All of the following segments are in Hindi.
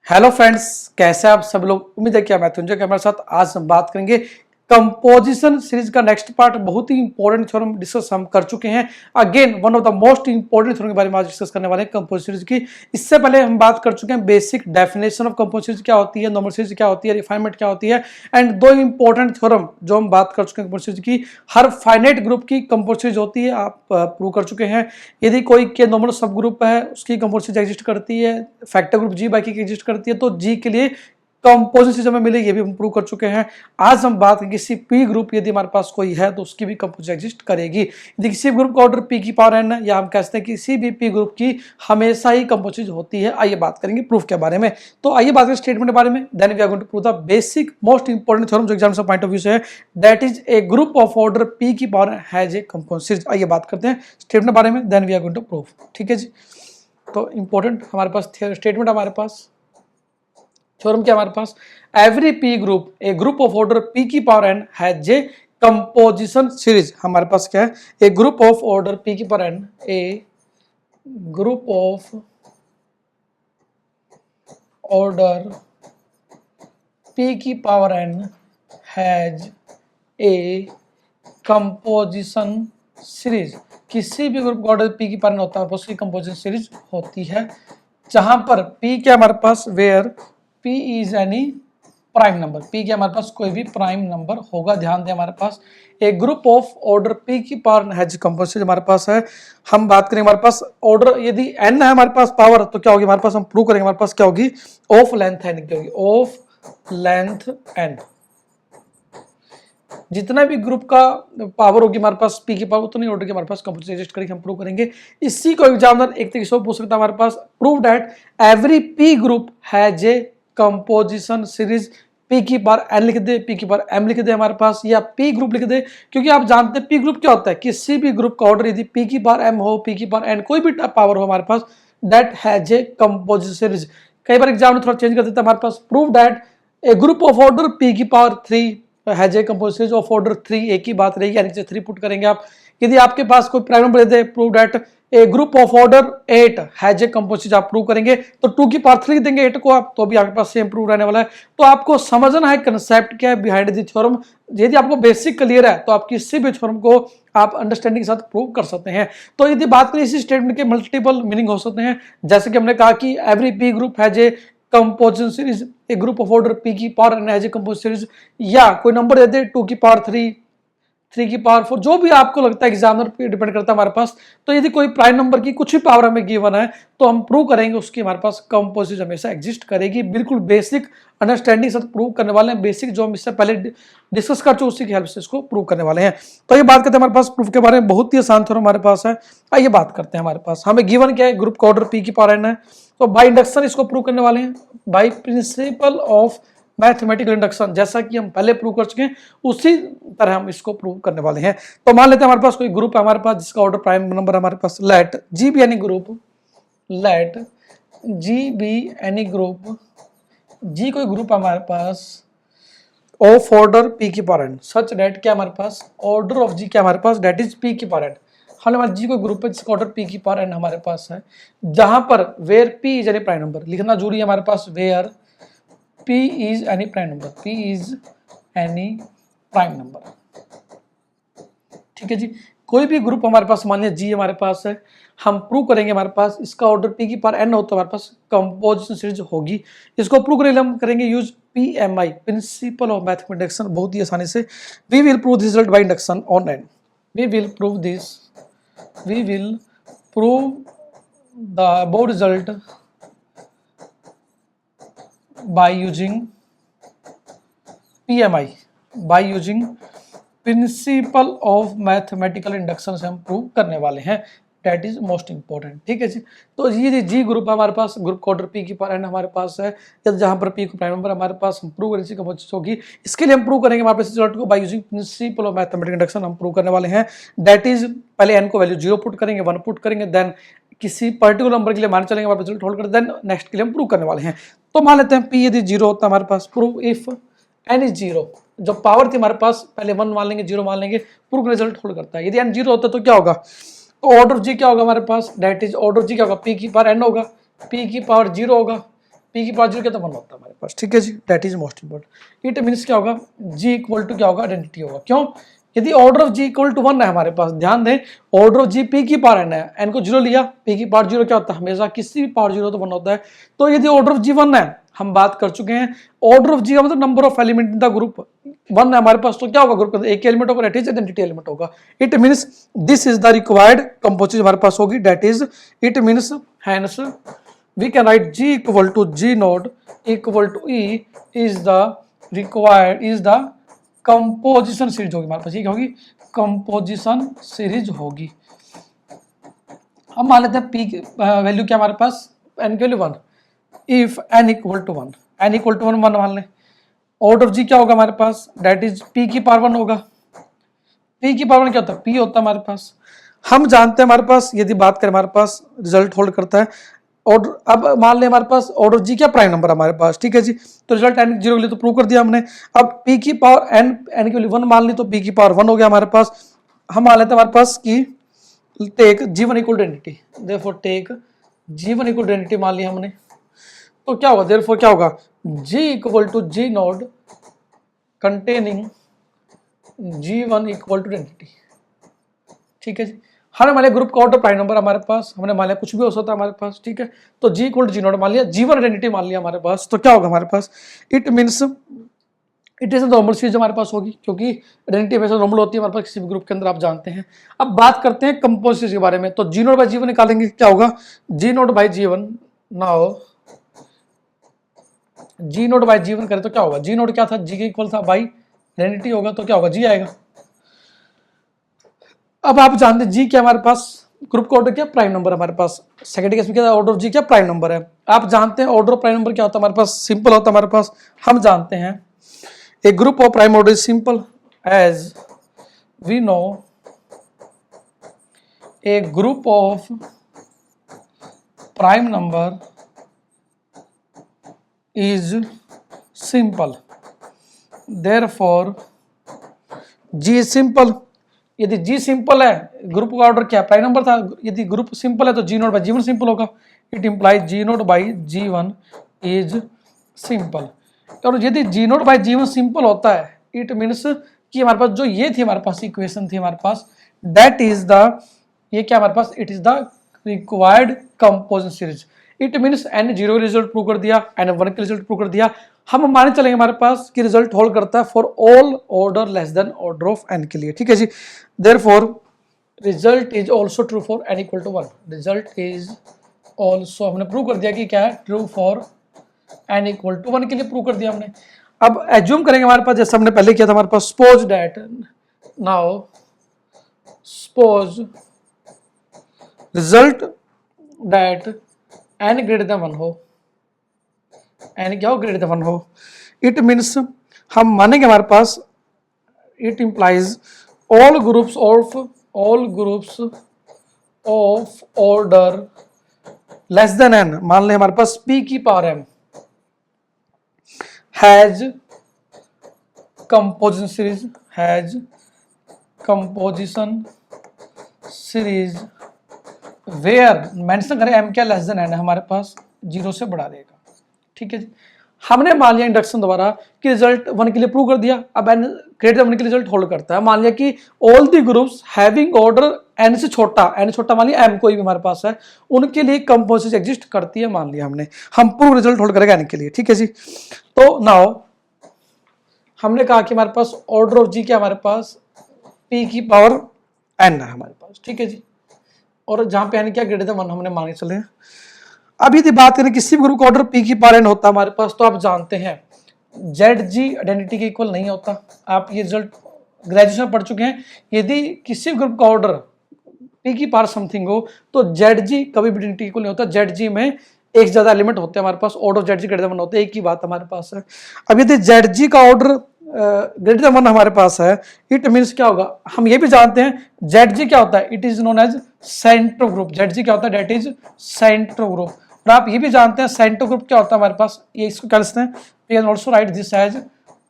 हेलो फ्रेंड्स, कैसे आप सब लोग। उम्मीद है कि मैं तुंजय के हमारे साथ आज हम बात करेंगे कंपोजिशन सीरीज का नेक्स्ट पार्ट। बहुत ही इंपॉर्टेंट थ्योरम डिस्कस हम कर चुके हैं। Again one of the most important theorem के बारे में आज डिस्कस करने वाले हैं कंपोजिशन सीरीज की। इससे पहले हम बात कर चुके हैं basic definition of composition series क्या होती है, नॉर्मल सीरीज क्या होती है, रिफाइनमेंट क्या होती है, एंड दो इंपॉर्टेंट थ्योरम जो हम बात कर चुके हैं कंपोजिशन सीरीज की। हर फाइनाइट ग्रुप की कंपोजिशन सीरीज होती है, आप प्रूव कर चुके हैं। यदि कोई के नॉर्मल सब ग्रुप है उसकी कंपोजिशन सीरीज एग्जिस्ट करती है, फैक्टर ग्रुप जी बाकी की एग्जिस्ट करती है, तो जी के लिए कंपोजिशन सीरीज हमें मिलेगी, ये भी हम प्रूव कर चुके हैं। आज हम बात करेंगे किसी पी ग्रुप यदि हमारे पास कोई है तो उसकी भी कंपोजिशन एग्जिस्ट करेगी। यदि किसी ग्रुप का ऑर्डर पी की पावर एन है, या हम कहते हैं किसी भी पी ग्रुप की हमेशा ही कंपोजिशन होती है। आइए बात करेंगे प्रूफ के बारे में। तो आइए बात करें स्टेटमेंट के बारे में। Then we are going to prove the basic most important theorem जो एग्जाम से पॉइंट ऑफ व्यू से है, that is a group of order P की power has a composition series. आइए बात करते हैं स्टेटमेंट के बारे में, then we are going to prove. ठीक है जी। तो इंपॉर्टेंट हमारे पास स्टेटमेंट, हमारे पास थ्योरम क्या हमारे पास, every P group a group of order P की power N has a composition series. हमारे पास क्या है, a group of order P की power N, a group of order P की power N has a composition series. किसी भी ग्रुप का ऑर्डर पी की पावर एन होता है उसकी कंपोजिशन सीरीज होती है, जहां पर पी क्या हमारे पास, where P is any prime number. P क्या हमारे पास कोई भी प्राइम नंबर होगा। ध्यान दें, हमारे पास एक ग्रुप ऑफ ऑर्डर P की पावर हैज कंपोजिशन हमारे पास है। हम बात करेंगे हमारे पास ऑर्डर यदि n है हमारे पास पावर, तो क्या होगी हमारे पास, हम प्रूव करेंगे हमारे पास क्या होगी, ऑफ लेंथ n की होगी, ऑफ लेंथ n। जितना भी ग्रुप का पावर होगी हमारे पास P की पावर, उतनी ऑर्डर की हमारे पास कंपोजिशन एग्जिस्ट करेगी, हम प्रूव करेंगे। इसी को एग्जामिनर एक तरीके से पूछ सकता है हमारे पास, prove that every P group has a composition series. P की पावर n लिख दे, P की पावर m लिख दे हमारे पास, या P ग्रुप लिख दे, क्योंकि आप जानते हैं P ग्रुप क्या होता है, किसी भी ग्रुप का ऑर्डर यदि P की पावर m हो, P की पावर n, कोई भी पावर हो हमारे पास, that has a composition series. कई बार एग्जाम में थोड़ा चेंज कर देता है हमारे पास, prove that a group of order P की power 3 has a composition series of order 3। एक ही बात रहेगी, यानी 3 पुट करेंगे आप। यदि आपके पास कोई prime number they they, prove that a group of order 8 has a composition, आप प्रूव करेंगे तो 2 की पावर 3 देंगे 8 को आप, तो भी आपके पास सेम प्रूव रहने वाला है। तो आपको समझना है कंसेप्ट क्या है बिहाइंड द थ्योरम। यदि आपको बेसिक क्लियर है तो आप किसी भी थ्योरम को आप अंडरस्टैंडिंग के साथ प्रूव कर सकते हैं। तो यदि बात करें इसी स्टेटमेंट के मल्टीपल मीनिंग हो सकते हैं, जैसे कि हमने कहा कि every P group has a composition series, a group of order P की power N has a composition series, या कोई नंबर दे दे 2 की पावर 3, 3 की पावर 4, जो भी आपको लगता है, एग्जामिनर पे डिपेंड करता है हमारे पास। तो यदि कोई प्राइम नंबर की कुछ भी पावर हमें गिवन है तो हम प्रूव करेंगे उसकी हमारे पास कंपोजिशन हमेशा एग्जिस्ट करेगी। बिल्कुल बेसिक अंडरस्टैंडिंग से प्रूव करने वाले हैं, बेसिक जो हम इससे पहले डिस्कस कर चुके उसी की हेल्प से इसको प्रूव करने वाले हैं। तो ये बात करते हैं हमारे पास प्रूफ के बारे में, बहुत ही आसान थ्योरम हमारे पास है। आइए बात करते हैं, हमारे पास हमें गिवन क्या है, ग्रुप का ऑर्डर P की पावर n है, तो बाय इंडक्शन इसको प्रूव करने वाले हैं, by principle of mathematical induction, जैसा कि हम पहले प्रूव कर चुके हैं उसी तरह हम इसको प्रूव करने वाले हैं। तो मान लेते हैं हमारे पास कोई ग्रुप है हमारे पास जिसका ऑर्डर प्राइम नंबर हमारे पास, let G be any group, let G be any group, G कोई ग्रुप हमारे पास ऑफ ऑर्डर P की पावर n, सच डेट क्या हमारे पास, ऑर्डर ऑफ जी क्या हमारे पास, डेट इज P की पावर n। हमारे जी कोई ग्रुप है जिसका ऑर्डर P की पावर n हमारे पास है, जहां पर where P is any prime number, लिखना जरूरी है हमारे पास, where P is any prime number, P is any prime number। ठीक है जी। कोई भी ग्रुप हमारे पास, मान लिया G हमारे पास है, हम प्रूव करेंगे हमारे पास इसका ऑर्डर P की पावर n हो तो हमारे पास कंपोजिशन सीरीज होगी। इसको प्रूव करने हम करेंगे use PMI, principle of mathematical induction, बहुत ही आसानी से। We will prove this result by induction on n, we will prove this, we will prove the above result by using PMI, by using principle of mathematical induction से हम प्रूव करने वाले हैं, डेट इज मोस्ट इंपॉर्टेंट। ठीक है जी। तो ये जी ग्रुप हमारे पास, ग्रुप का ऑर्डर P की पावर n हमारे पास है, जहां पर P को प्राइम नंबर हमारे पास, हम प्रूव करेंगे कंपोजिशन होगी। इसके लिए हम प्रूव करेंगे हमारे पास रिजल्ट को by using principal of mathematical induction, हम प्रूव करने वाले हैं। डेट इज पहले n को वैल्यू 0 पुट करेंगे, 1 पुट करेंगे, देन किसी पर्टिकुलर नंबर के लिए मान चलेंगे, हमारे रिजल्ट होल्ड कर, देन नेक्स्ट के लिए हम प्रूव करने वाले हैं। तो मान लेते हैं P यदि 0 होता है हमारे पास, प्रूव इफ n इज 0, जो पावर थी हमारे पास पहले 1 मान लेंगे, 0 मान लेंगे, प्रूव रिजल्ट होल्ड करता है। यदि n 0 होता है तो क्या होगा, तो ऑर्डर जी क्या होगा हमारे पास, डेट इज ऑर्डर जी क्या होगा, P की पावर n होगा, P की पावर 0 होगा, पी की पावर 0 क्या तो 1 होता है हमारे पास, ठीक है जी, that is most important. It means क्या होगा, जी इक्वल टू क्या होगा, आइडेंटिटी होगा। क्यों, यदि order of G equal to 1 है हमारे पास, ध्यान दें ऑर्डर ऑफ जी पी की पावर एन है, एन को 0 लिया, पी की पावर 0 क्या होता है, हमेशा किसी भी पावर 0 तो 1 होता है। तो यदि ऑर्डर ऑफ जी 1 है, हम बात कर चुके हैं ऑर्डर ऑफ जी का मतलब number of element in the group 1 है हमारे पास, तो क्या होगा ग्रुप का एक एलिमेंट होगा, दैट इज आइडेंटिटी एलिमेंट होगा। It means this is the required composition हमारे पास होगी, that is it means hence we can write G equal to G nought equal to E is the required is the composition series होगी हमारे पास, ये क्या होगी, कंपोजिशन सीरीज होगी। हम मान लेते हैं पी की वैल्यू क्या हमारे पास, एन की value 1, if n equal to 1, n equal to 1 मान लें, ऑर्डर ऑफ जी क्या होगा हमारे पास, दैट इज पी की पावर 1 होगा। पी की पावर 1 क्या होता है, पी होता है हमारे पास। हम जानते हैं हमारे पास यदि बात करें हमारे पास रिजल्ट होल्ड करता है ऑर्डर, अब मान लें हमारे पास ऑर्डर जी क्या प्राइम नंबर हमारे पास, ठीक है जी, तो रिजल्ट एन 0 के लिए तो प्रूव कर दिया हमने। अब पी की पावर एन की वैल्यू 1 मान ली, तो पी की पावर 1 हो गया हमारे पास। हम मान लेते हैं हमारे पास की टेक जी1 इक्वल आइडेंटिटी, देयरफॉर टेक जी1 इक्वल आइडेंटिटी मान लिया हमने, तो क्या होगा, देयरफॉर क्या होगा, G equal to G nought containing G1 equal to identity, ठीक है जी। हमने मान लिया ग्रुप का ऑर्डर प्राइम नंबर हमारे पास, हमने मान लिया कुछ भी हो सकता है हमारे पास, ठीक है, तो G equal to G nought मान लिया, G1 आइडेंटिटी मान लिया हमारे पास, तो क्या होगा हमारे पास, it means it is normal series हमारे पास होगी, क्योंकि आइडेंटिटी हमेशा नॉर्मल होती है हमारे पास किसी भी ग्रुप के अंदर, आप जानते हैं। अब बात करते हैं कंपोजिशन के बारे में, तो जी नोड बाई जी1 निकालेंगे, क्या होगा, जी नोड बाई जी1, नाउ जी नोड बाई जी1 करें तो क्या होगा, जी नोड क्या था, जी के इक्वल था बाई आइडेंटिटी होगा, तो क्या होगा, जी आएगा। अब आप जानते हैं जी क्या हमारे पास, ग्रुप का ऑर्डर क्या, प्राइम नंबर हमारे पास, सेकंड केस में क्या ऑर्डर ऑफ जी क्या, प्राइम नंबर है। आप जानते हैं ऑर्डर ऑफ प्राइम नंबर क्या होता है हमारे पास, सिंपल होता है हमारे पास। हम जानते हैं a group of prime order is simple as we know a group of prime number is simple, therefore G is simple। यदि G सिंपल है, ग्रुप का ऑर्डर क्या प्राइम नंबर था, यदि ग्रुप सिंपल है तो G naught by G1 simple होगा, it implies G naught by G1 is simple. और यदि G naught by G1 simple होता है, इट मीन्स कि हमारे पास जो ये थी हमारे पास इक्वेशन थी हमारे पास, दैट इज द, ये क्या हमारे पास, it is the required composition series. It means N 0 result prove कर दिया, एन 1 के रिजल्ट प्रूव कर दिया। हम माने चलेंगे हमारे पास कि रिजल्ट होल्ड करता है for all order less than order of n के लिए, ठीक है जी। Therefore result is also true for n equal to 1, result is also, हमने प्रूव कर दिया कि क्या है, true for n equal to 1 के लिए प्रूव कर दिया हमने। अब एज्यूम करेंगे हमारे पास जैसे हमने पहले किया था हमारे पास, suppose that, now suppose result that n greater than 1 हो, एन क्या हो, ग्रेटर देन 1 हो, इट मीन्स हम मानेंगे हमारे पास, it implies all groups of order less than n, मान लें हमारे पास पी की power m has composition series where mention करें एम क्या लेस देन एन है हमारे पास, 0 से बढ़ा देगा, ठीक है जी। हमने मान लिया इंडक्शन द्वारा कि रिजल्ट 1 के लिए प्रूव कर दिया, अब एन ग्रेटर देन 1 के लिए रिजल्ट होल्ड करता है। मान लिया कि all the groups having order n से छोटा, एन छोटा मान लिया एम कोई भी हमारे पास है, उनके लिए कंपोजिशन एग्जिस्ट करती है, मान लिया हमने, हम प्रूव रिजल्ट होल्ड करेगा एन के लिए, ठीक है जी। तो नाउ हमने कहा कि हमारे पास ऑर्डर ऑफ जी क्या हमारे पास, पी की पावर एन है हमारे पास, ठीक है जी, और जहां पे एन क्या ग्रेटर देन 1 हमने मान के चले हैं। अब यदि बात करें किसी भी ग्रुप का ऑर्डर पी की पावर एन होता है हमारे पास, तो आप जानते हैं जेड जी आइडेंटिटी के इक्वल नहीं होता, आप ये रिजल्ट ग्रेजुएशन में पढ़ चुके हैं। यदि किसी ग्रुप का ऑर्डर पी की पावर समथिंग हो तो जेड जी कभी भी आइडेंटिटी इक्वल नहीं होता, जेड जी में एक से ज्यादा एलिमेंट होते हैं हमारे पास, order of Z G greater than 1 होते हैं, एक ही बात हमारे पास है। अब यदि जेड जी का ऑर्डर ग्रेटर देन 1 हमारे पास है, इट मीन्स क्या होगा, हम ये भी जानते हैं जेड जी क्या होता है, it is known as centre group, Z G क्या होता है, डेट इज सेंटर ग्रुप। और आप ये भी जानते हैं सेंटर ग्रुप क्या होता है हमारे पास, ये इसको क्या लिखते हैं, we can also write this as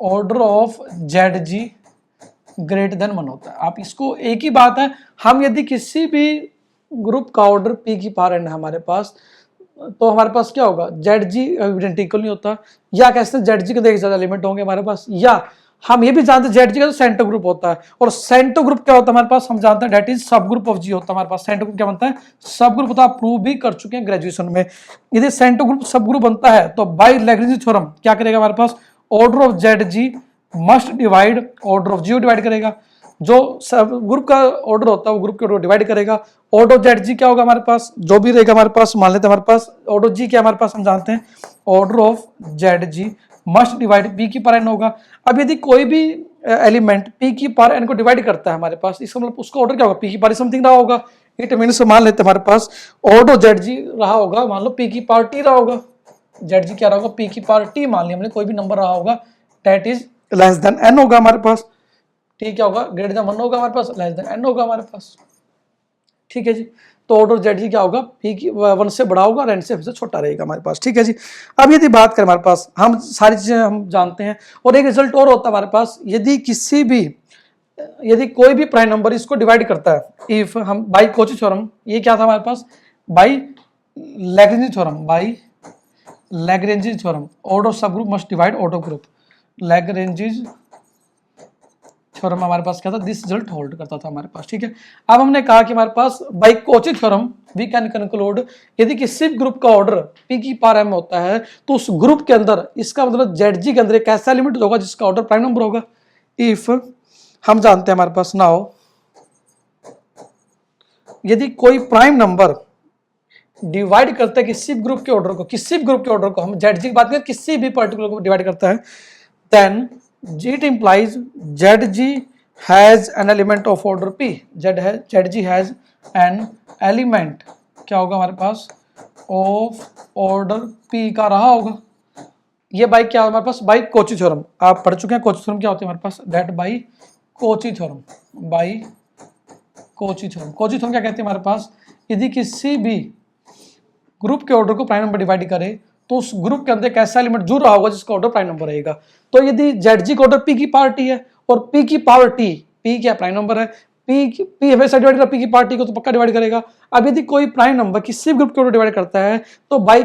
order of Z G greater than 1 होता है। आप इसको, एक ही बात है, हम यदि किसी भी ग्रुप का ऑर्डर पी की पावर एन है हमारे पास, तो हमारे पास क्या होगा, जेड जी आइडेंटिकल नहीं होता, या कैसे जेड जी के अंदर एक ज्यादा एलिमेंट होंगे हमारे पास, या हम ये भी जानते हैं जेड जी का तो सेंटर ग्रुप होता है, और सेंटर ग्रुप क्या होता है हमारे पास, हम जानते हैं डेट इज सब ग्रुप ऑफ जी होता है हमारे पास। सेंटर ग्रुप क्या बनता है, सब ग्रुप होता है, प्रूव भी कर चुके हैं ग्रेजुएशन में। यदि सेंटर ग्रुप सब ग्रुप बनता है तो बाय लैग्रेंज थ्योरम क्या करेगा हमारे पास, order of Z G must divide order of G divide करेगा। जो सब ग्रुप का ऑर्डर होता है वो ग्रुप के ऑर्डर डिवाइड करेगा। ऑर्डर ऑफ जेड जी क्या होगा हमारे पास, जो भी रहेगा हमारे पास, मान लेते हैं हमारे पास ऑर्डर जी क्या हमारे पास, हम जानते हैं order of Z G must divide P की पावर एन होगा। अब यदि कोई भी एलिमेंट पी की पावर एन को डिवाइड करता है हमारे पास, इसका मतलब उसका ऑर्डर क्या होगा, पी की पावर समथिंग रहा होगा। इट मीन्स मान लेते हैं हमारे पास ऑर्डर जेड जी रहा होगा, मान लो पी की पावर टी रहा होगा, जेड जी क्या रहा होगा, पी की पावर टी मान लिया हमने, कोई भी नंबर रहा होगा, that is less than n होगा हमारे पास। ठीक क्या होगा, ग्रेटर देन 1 होगा हमारे पास, लेस देन एन होगा हमारे पास। ठीक है जी, तो ऑर्डर जेड जी क्या होगा, पी की 1 से बड़ा होगा और एन से छोटा रहेगा हमारे पास। ठीक है जी, अब यदि बात करें हमारे पास, हम सारी चीजें हम जानते हैं, और एक रिजल्ट और होता है हमारे पास, यदि कोई भी प्राइम नंबर इसको डिवाइड करता है, इफ हम बाई कोची थ्योरम, ये क्या था हमारे पास, by Lagrange theorem, by Lagrange theorem, order subgroup must divide order group, Lagrange theorem हमारे पास क्या था, दिस रिजल्ट होल्ड करता था हमारे पास। ठीक है, अब हमने कहा कि हमारे पास by Cauchy theorem we can conclude, यदि किसी ग्रुप का ऑर्डर पी की पावर एम होता है तो उस ग्रुप के अंदर, इसका मतलब जेड जी के अंदर एक ऐसा एलिमेंट होगा जिसका ऑर्डर प्राइम नंबर होगा। इफ हम जानते हैं हमारे पास नाउ, यदि कोई प्राइम नंबर डिवाइड करता है किसी ग्रुप के ऑर्डर को, हम जेड जी की बात करें, किसी भी पर्टिकुलर को डिवाइड करता है, then it implies ZG has an element of order P, ZG has an element क्या होगा हमारे पास, of order P का रहा होगा। ये बाई क्या हमारे पास, बाई कोची थ्योरम, आप पढ़ चुके हैं कोची थ्योरम क्या होती है हमारे पास, that by Cauchy theorem, by Cauchy theorem. Cauchy theorem क्या कहते हैं हमारे पास, यदि किसी भी ग्रुप के ऑर्डर को प्राइम नंबर डिवाइड करे तो उस ग्रुप के अंदर एक ऐसा एलिमेंट जुड़ रहा होगा जिसका ऑर्डर प्राइम नंबर रहेगा। तो यदि जेड का ऑर्डर पी की पावर टी है और पी की पावर टी, पी क्या प्राइम नंबर है, पी हमेशा डिवाइड करेगा पी की पावर टी को, तो पक्का डिवाइड करेगा। अब यदि कोई प्राइम नंबर किसी ग्रुप के ऑर्डर डिवाइड करता है तो बाई